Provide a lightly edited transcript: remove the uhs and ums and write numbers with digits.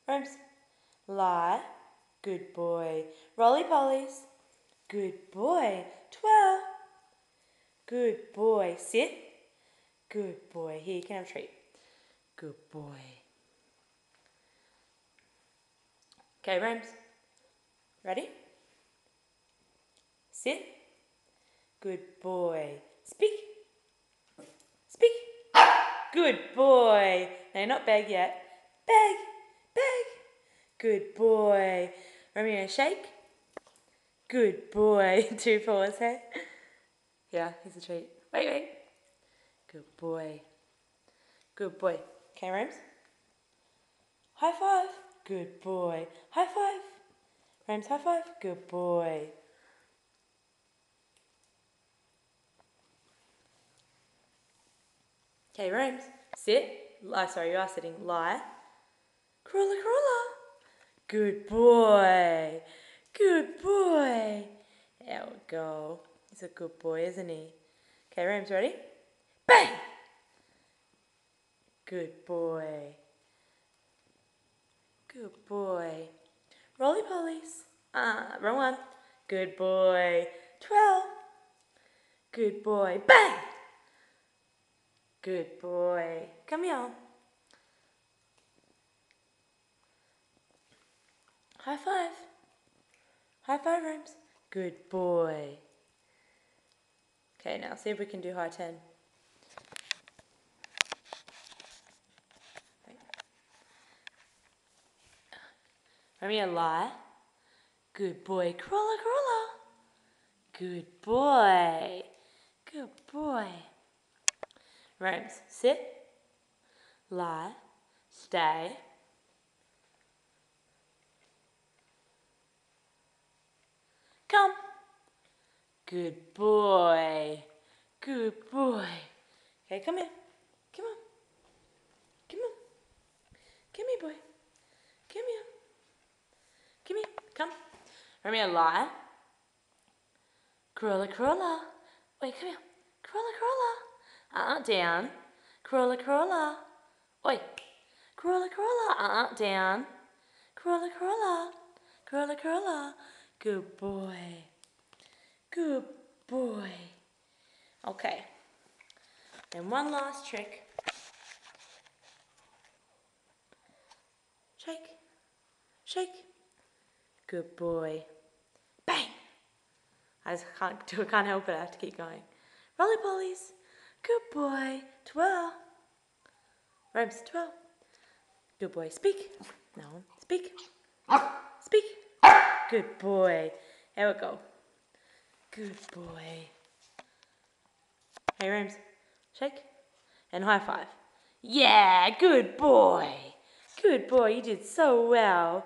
Rhymes. Lie. Good boy. Roly-polies. Good boy. Twirl. Good boy. Sit. Good boy. Here, you can have a treat. Good boy. Okay, Rhymes. Ready? Sit. Good boy. Speak. Speak. Good boy. No, not beg yet. Beg. Beg. Good boy. Romeo, shake. Good boy. 2 paws, hey? Yeah, here's a treat. Wait. Good boy. Good boy. Okay, Rhymes? High five. Good boy. High five. Rhymes, high five. Good boy. Okay, Rhymes. Sit. Sorry, you are sitting. Lie. Crawler. Good boy. Good boy. There we go. He's a good boy, isn't he? Okay, Rhymes, ready? Bang! Good boy. Good boy. Roly-polies. Wrong one. Good boy. Twirl. Good boy. Bang! Good boy. Come here. High five. High five, Rhymes. Good boy. Okay, now see if we can do high 10. Romeo, lie. Good boy. Crawler. Good boy. Good boy. Rhymes. Sit. Lie. Stay. Come. Good boy. Good boy. Okay, come here. Come on. Come on. Come here, boy. Come here. Come here. Come. Romeo, lie. Crawler. Wait, come here. Crawler. Down. Crawler. Oi. Crawler. Down. Crawler. Good boy. Good boy. Okay. And one last trick. Shake. Good boy. Bang! I just can't help it, I have to keep going. Roly-polies. Good boy. Twirl. Rhymes, twirl. Good boy. Speak. No. Speak. Good boy. There we go. Good boy. Hey, Rhymes. Shake. And high five. Yeah, good boy. Good boy. You did so well.